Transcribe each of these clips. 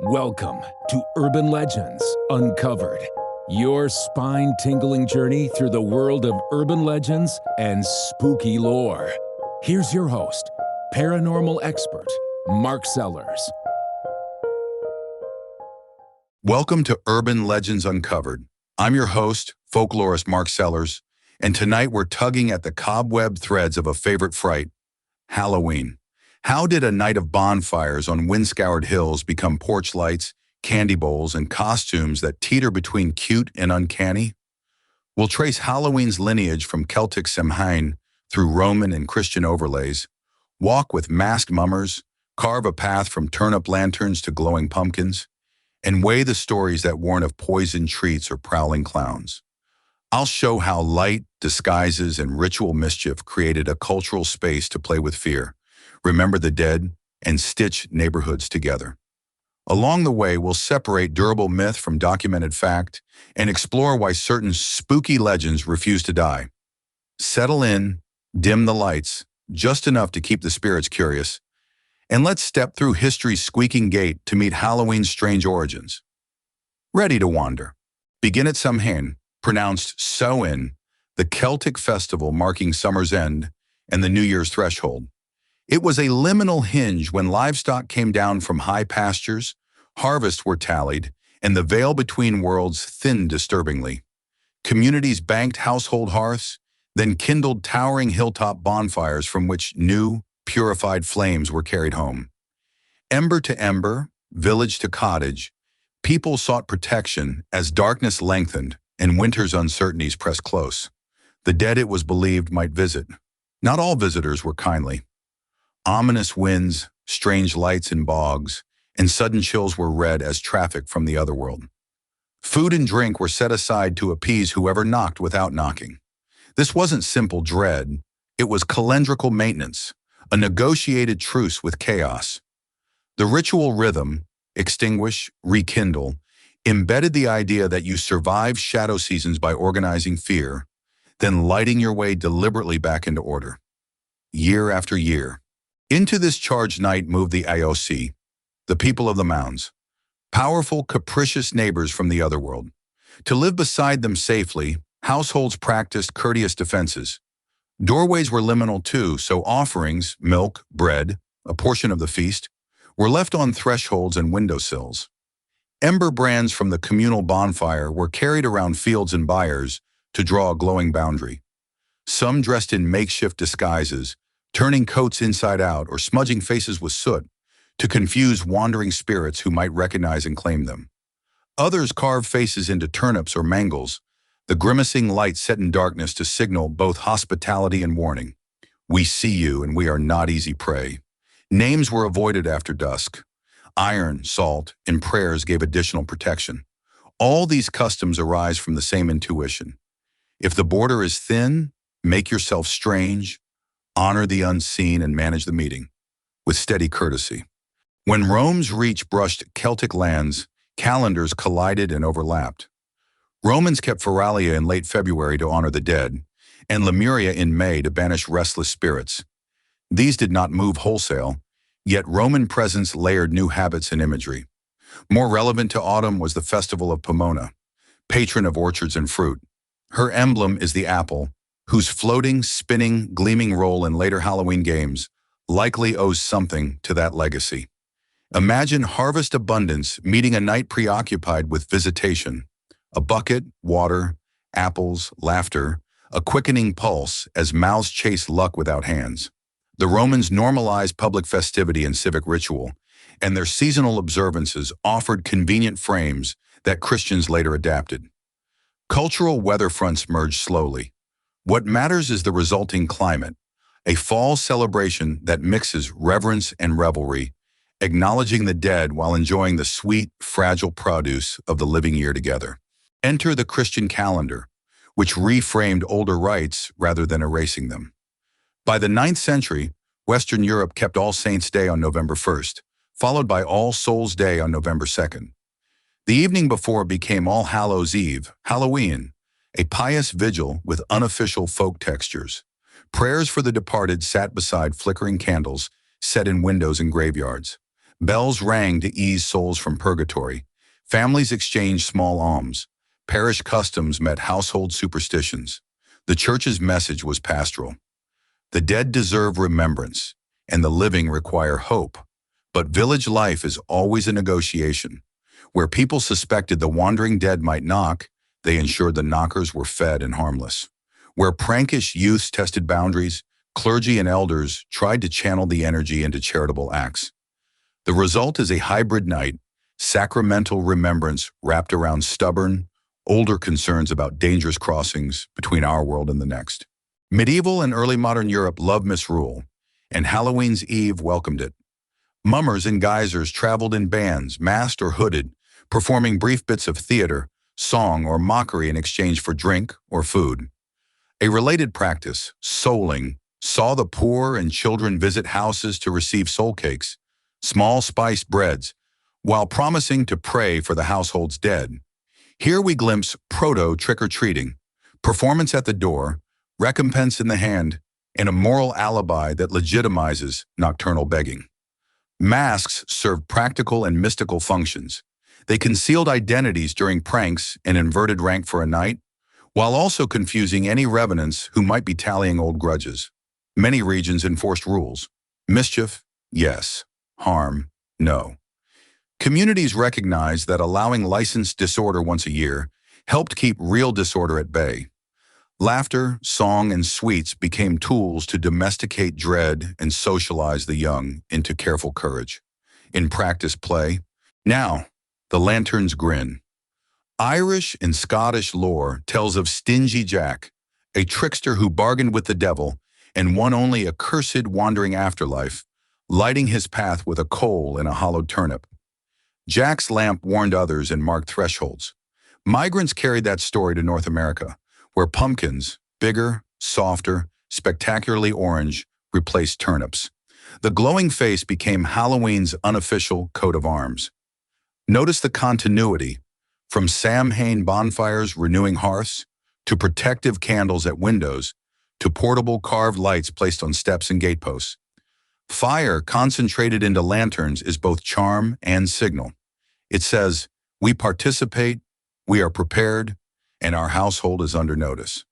Welcome to Urban Legends Uncovered, your spine-tingling journey through the world of urban legends and spooky lore. Here's your host, paranormal expert, Mark Sellers. Welcome to Urban Legends Uncovered. I'm your host, folklorist Mark Sellers, and tonight we're tugging at the cobweb threads of a favorite fright, Halloween. How did a night of bonfires on wind-scoured hills become porch lights, candy bowls, and costumes that teeter between cute and uncanny? We'll trace Halloween's lineage from Celtic Samhain through Roman and Christian overlays, walk with masked mummers, carve a path from turnip lanterns to glowing pumpkins, and weigh the stories that warn of poisoned treats or prowling clowns. I'll show how light, disguises, and ritual mischief created a cultural space to play with fear, remember the dead, and stitch neighborhoods together. Along the way, we'll separate durable myth from documented fact and explore why certain spooky legends refuse to die. Settle in, dim the lights, just enough to keep the spirits curious, and let's step through history's squeaking gate to meet Halloween's strange origins. Ready to wander? Begin at Samhain, pronounced Samhain, the Celtic festival marking summer's end and the New Year's threshold. It was a liminal hinge when livestock came down from high pastures, harvests were tallied, and the veil between worlds thinned disturbingly. Communities banked household hearths, then kindled towering hilltop bonfires from which new, purified flames were carried home. Ember to ember, village to cottage, people sought protection as darkness lengthened and winter's uncertainties pressed close. The dead, it was believed, might visit. Not all visitors were kindly. Ominous winds, strange lights in bogs, and sudden chills were read as traffic from the otherworld. Food and drink were set aside to appease whoever knocked without knocking. This wasn't simple dread, it was calendrical maintenance, a negotiated truce with chaos. The ritual rhythm, extinguish, rekindle, embedded the idea that you survive shadow seasons by organizing fear, then lighting your way deliberately back into order. Year after year. Into this charged night moved the AOC, the people of the mounds, powerful, capricious neighbors from the otherworld. To live beside them safely, households practiced courteous defenses. Doorways were liminal too, so offerings, milk, bread, a portion of the feast, were left on thresholds and windowsills. Ember brands from the communal bonfire were carried around fields and byres to draw a glowing boundary. Some dressed in makeshift disguises, turning coats inside out or smudging faces with soot to confuse wandering spirits who might recognize and claim them. Others carved faces into turnips or mangles, the grimacing light set in darkness to signal both hospitality and warning. We see you and we are not easy prey. Names were avoided after dusk. Iron, salt, and prayers gave additional protection. All these customs arise from the same intuition. If the border is thin, make yourself strange, honor the unseen, and manage the meeting with steady courtesy. When Rome's reach brushed Celtic lands, calendars collided and overlapped. Romans kept Feralia in late February to honor the dead, and Lemuria in May to banish restless spirits. These did not move wholesale, yet Roman presence layered new habits and imagery. More relevant to autumn was the festival of Pomona, patron of orchards and fruit. Her emblem is the apple, whose floating, spinning, gleaming role in later Halloween games likely owes something to that legacy. Imagine harvest abundance meeting a night preoccupied with visitation. A bucket, water, apples, laughter, a quickening pulse as mouths chase luck without hands. The Romans normalized public festivity and civic ritual, and their seasonal observances offered convenient frames that Christians later adapted. Cultural weather fronts merged slowly. What matters is the resulting climate, a fall celebration that mixes reverence and revelry, acknowledging the dead while enjoying the sweet, fragile produce of the living year together. Enter the Christian calendar, which reframed older rites rather than erasing them. By the 9th century, Western Europe kept All Saints' Day on November 1st, followed by All Souls' Day on November 2nd. The evening before became All Hallows' Eve, Halloween, a pious vigil with unofficial folk textures. Prayers for the departed sat beside flickering candles set in windows and graveyards. Bells rang to ease souls from purgatory. Families exchanged small alms. Parish customs met household superstitions. The church's message was pastoral. The dead deserve remembrance, and the living require hope. But village life is always a negotiation. Where people suspected the wandering dead might knock, they ensured the knockers were fed and harmless. Where prankish youths tested boundaries, clergy and elders tried to channel the energy into charitable acts. The result is a hybrid night, sacramental remembrance wrapped around stubborn, older concerns about dangerous crossings between our world and the next. Medieval and early modern Europe loved misrule, and Halloween's Eve welcomed it. Mummers and geysers traveled in bands, masked or hooded, performing brief bits of theater, song, or mockery in exchange for drink or food. A related practice, souling, saw the poor and children visit houses to receive soul cakes, small spiced breads, while promising to pray for the household's dead. Here we glimpse proto-trick-or-treating, performance at the door, recompense in the hand, and a moral alibi that legitimizes nocturnal begging. Masks served practical and mystical functions. They concealed identities during pranks and inverted rank for a night, while also confusing any revenants who might be tallying old grudges. Many regions enforced rules. Mischief, yes. Harm, no. Communities recognized that allowing licensed disorder once a year helped keep real disorder at bay. Laughter, song, and sweets became tools to domesticate dread and socialize the young into careful courage. In practice play, now, the lantern's grin. Irish and Scottish lore tells of Stingy Jack, a trickster who bargained with the devil and won only a cursed wandering afterlife, lighting his path with a coal and a hollowed turnip. Jack's lamp warned others and marked thresholds. Migrants carried that story to North America, where pumpkins, bigger, softer, spectacularly orange, replaced turnips. The glowing face became Halloween's unofficial coat of arms. Notice the continuity, from Samhain bonfires renewing hearths, to protective candles at windows, to portable carved lights placed on steps and gateposts. Fire concentrated into lanterns is both charm and signal. It says, we participate, we are prepared, and our household is under notice.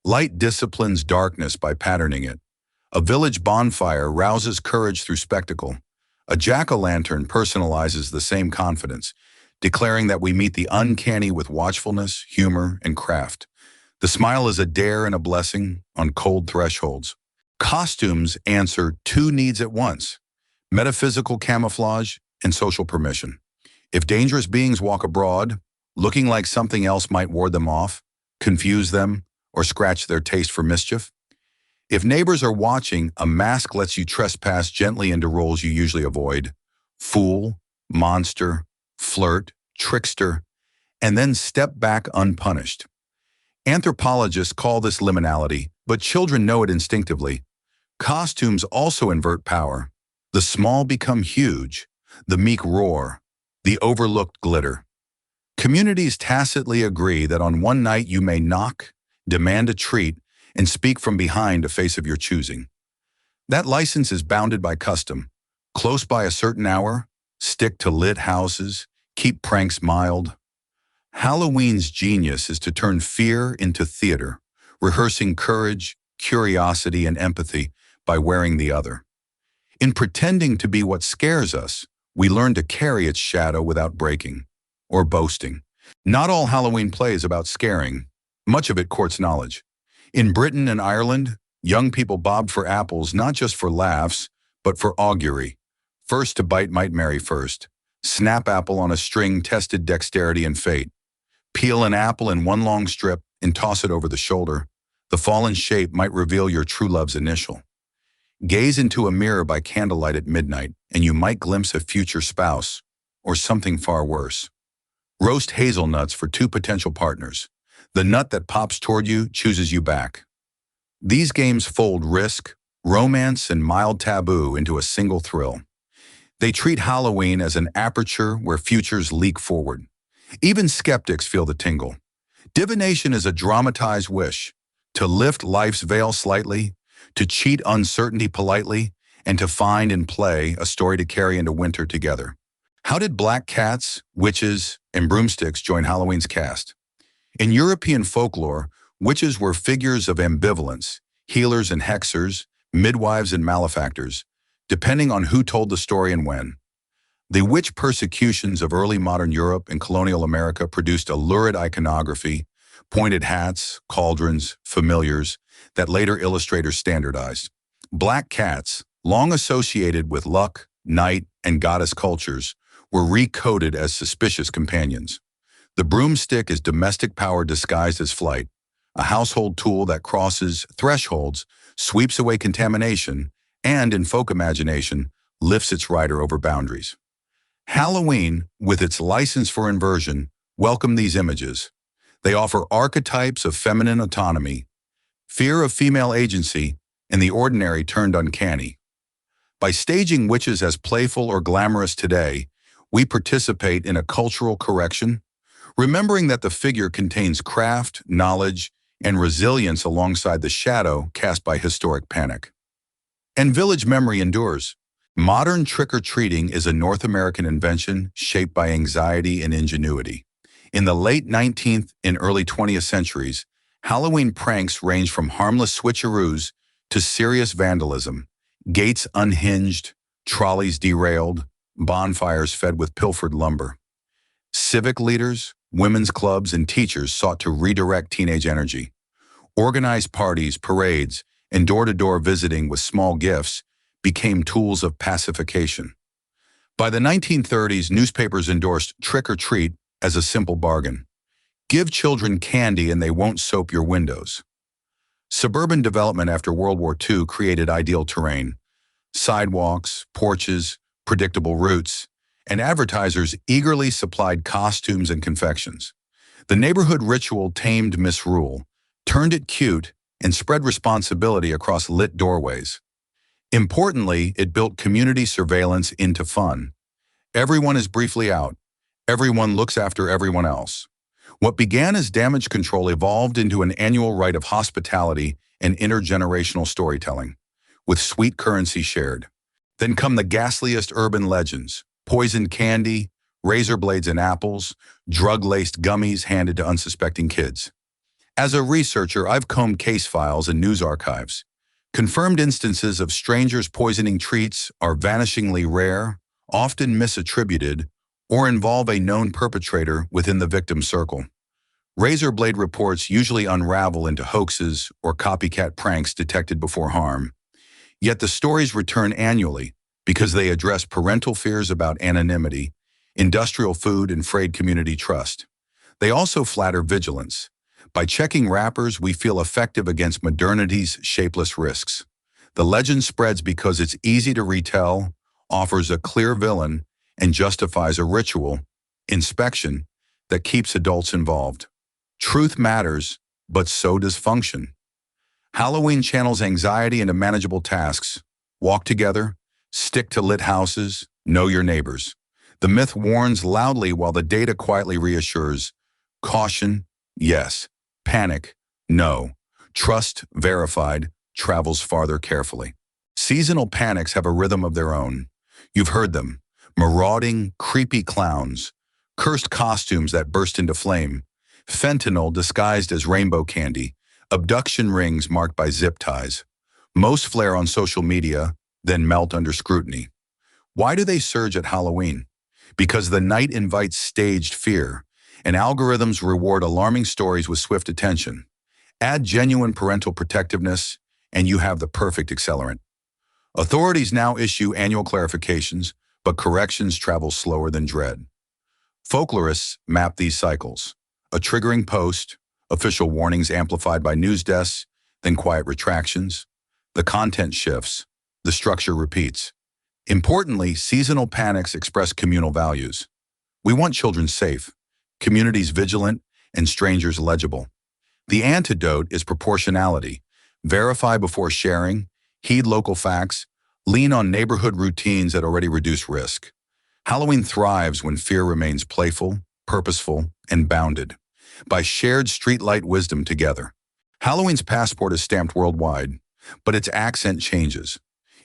Light disciplines darkness by patterning it. A village bonfire rouses courage through spectacle. A jack-o'-lantern personalizes the same confidence, declaring that we meet the uncanny with watchfulness, humor, and craft. The smile is a dare and a blessing on cold thresholds. Costumes answer two needs at once: metaphysical camouflage and social permission. If dangerous beings walk abroad, looking like something else might ward them off, confuse them, or scratch their taste for mischief. If neighbors are watching, a mask lets you trespass gently into roles you usually avoid: fool, monster, flirt, trickster, and then step back unpunished. Anthropologists call this liminality, but children know it instinctively. Costumes also invert power. The small become huge, the meek roar, the overlooked glitter. Communities tacitly agree that on one night you may knock, demand a treat, and speak from behind a face of your choosing. That license is bounded by custom. Close by a certain hour, stick to lit houses, keep pranks mild. Halloween's genius is to turn fear into theater, rehearsing courage, curiosity, and empathy by wearing the other. In pretending to be what scares us, we learn to carry its shadow without breaking or boasting. Not all Halloween play is about scaring. Much of it courts knowledge. In Britain and Ireland, young people bobbed for apples not just for laughs, but for augury. First to bite might marry first. Snap apple on a string tested dexterity and fate. Peel an apple in one long strip and toss it over the shoulder. The fallen shape might reveal your true love's initial. Gaze into a mirror by candlelight at midnight, and you might glimpse a future spouse, or something far worse. Roast hazelnuts for two potential partners. The nut that pops toward you chooses you back. These games fold risk, romance, and mild taboo into a single thrill. They treat Halloween as an aperture where futures leak forward. Even skeptics feel the tingle. Divination is a dramatized wish to lift life's veil slightly, to cheat uncertainty politely, and to find and play a story to carry into winter together. How did black cats, witches, and broomsticks join Halloween's cast? In European folklore, witches were figures of ambivalence, healers and hexers, midwives and malefactors, depending on who told the story and when. The witch persecutions of early modern Europe and colonial America produced a lurid iconography, pointed hats, cauldrons, familiars, that later illustrators standardized. Black cats, long associated with luck, night, and goddess cultures, were recoded as suspicious companions. The broomstick is domestic power disguised as flight, a household tool that crosses thresholds, sweeps away contamination, and, in folk imagination, lifts its rider over boundaries. Halloween, with its license for inversion, welcomed these images. They offer archetypes of feminine autonomy, fear of female agency, and the ordinary turned uncanny. By staging witches as playful or glamorous today, we participate in a cultural correction, remembering that the figure contains craft, knowledge, and resilience alongside the shadow cast by historic panic. And village memory endures. Modern trick-or-treating is a North American invention shaped by anxiety and ingenuity. In the late 19th and early 20th centuries, Halloween pranks ranged from harmless switcheroos to serious vandalism, gates unhinged, trolleys derailed, bonfires fed with pilfered lumber. Civic leaders, women's clubs, and teachers sought to redirect teenage energy. Organized parties, parades, and door-to-door visiting with small gifts became tools of pacification. By the 1930s, newspapers endorsed trick-or-treat as a simple bargain. Give children candy and they won't soap your windows. Suburban development after World War II created ideal terrain: sidewalks, porches, predictable routes, and advertisers eagerly supplied costumes and confections. The neighborhood ritual tamed misrule, turned it cute, and spread responsibility across lit doorways. Importantly, it built community surveillance into fun. Everyone is briefly out. Everyone looks after everyone else. What began as damage control evolved into an annual rite of hospitality and intergenerational storytelling, with sweet currency shared. Then come the ghastliest urban legends: poisoned candy, razor blades and apples, drug-laced gummies handed to unsuspecting kids. As a researcher, I've combed case files and news archives. Confirmed instances of strangers poisoning treats are vanishingly rare, often misattributed, or involve a known perpetrator within the victim circle. Razor blade reports usually unravel into hoaxes or copycat pranks detected before harm. Yet the stories return annually because they address parental fears about anonymity, industrial food, and frayed community trust. They also flatter vigilance. By checking wrappers, we feel effective against modernity's shapeless risks. The legend spreads because it's easy to retell, offers a clear villain, and justifies a ritual, inspection, that keeps adults involved. Truth matters, but so does function. Halloween channels anxiety into manageable tasks. Walk together, stick to lit houses, know your neighbors. The myth warns loudly while the data quietly reassures. Caution, yes. Panic, no. Trust, verified, travels farther carefully. Seasonal panics have a rhythm of their own. You've heard them: marauding, creepy clowns, cursed costumes that burst into flame, fentanyl disguised as rainbow candy, abduction rings marked by zip ties. Most flare on social media, then melt under scrutiny. Why do they surge at Halloween? Because the night invites staged fear, and algorithms reward alarming stories with swift attention. Add genuine parental protectiveness, and you have the perfect accelerant. Authorities now issue annual clarifications, but corrections travel slower than dread. Folklorists map these cycles: a triggering post, official warnings amplified by news desks, then quiet retractions. The content shifts, the structure repeats. Importantly, seasonal panics express communal values. We want children safe, communities vigilant, and strangers legible. The antidote is proportionality. Verify before sharing, heed local facts, lean on neighborhood routines that already reduce risk. Halloween thrives when fear remains playful, purposeful, and bounded by shared streetlight wisdom together. Halloween's passport is stamped worldwide, but its accent changes.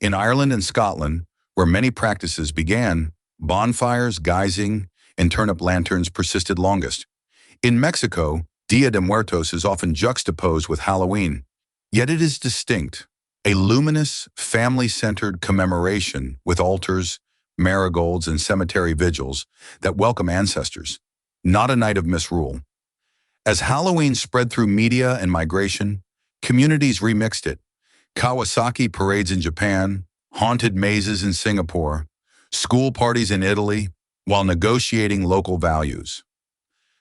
In Ireland and Scotland, where many practices began, bonfires, guising, and turnip lanterns persisted longest. In Mexico, Dia de Muertos is often juxtaposed with Halloween, yet it is distinct, a luminous, family-centered commemoration with altars, marigolds, and cemetery vigils that welcome ancestors, not a night of misrule. As Halloween spread through media and migration, communities remixed it. Kawasaki parades in Japan, haunted mazes in Singapore, school parties in Italy, while negotiating local values.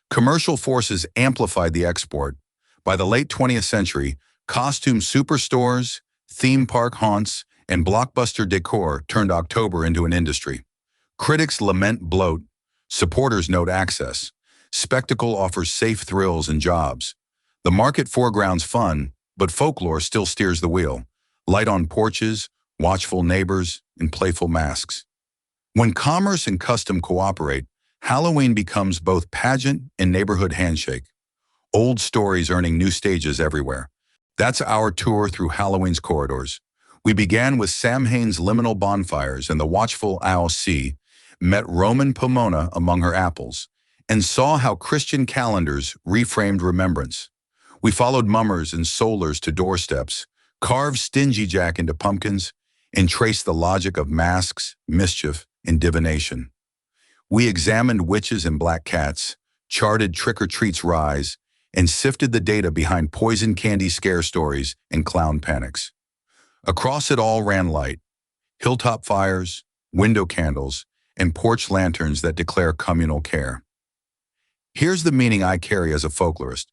Commercial forces amplified the export. By the late 20th century, costume superstores, theme park haunts, and blockbuster decor turned October into an industry. Critics lament bloat, supporters note access. Spectacle offers safe thrills and jobs. The market foregrounds fun, but folklore still steers the wheel. Light on porches, watchful neighbors, and playful masks. When commerce and custom cooperate, Halloween becomes both pageant and neighborhood handshake. Old stories earning new stages everywhere. That's our tour through Halloween's corridors. We began with Samhain's liminal bonfires and the watchful owl C met Roman Pomona among her apples, and saw how Christian calendars reframed remembrance. We followed mummers and solars to doorsteps, carved Stingy Jack into pumpkins, and traced the logic of masks, mischief, and divination. We examined witches and black cats, charted trick-or-treat's rise, and sifted the data behind poison candy scare stories and clown panics. Across it all ran light, hilltop fires, window candles, and porch lanterns that declare communal care. Here's the meaning I carry as a folklorist.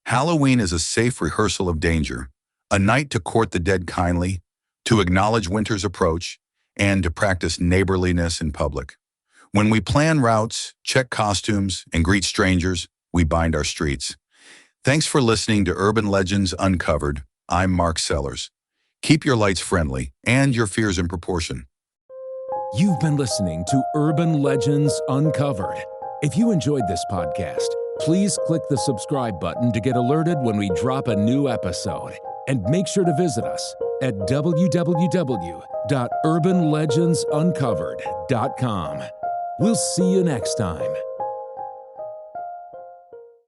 Halloween is a safe rehearsal of danger, a night to court the dead kindly, to acknowledge winter's approach, and to practice neighborliness in public. When we plan routes, check costumes, and greet strangers, we bind our streets. Thanks for listening to Urban Legends Uncovered. I'm Mark Sellers. Keep your lights friendly and your fears in proportion. You've been listening to Urban Legends Uncovered. If you enjoyed this podcast, please click the subscribe button to get alerted when we drop a new episode. And make sure to visit us at www.urbanlegendsuncovered.com. We'll see you next time.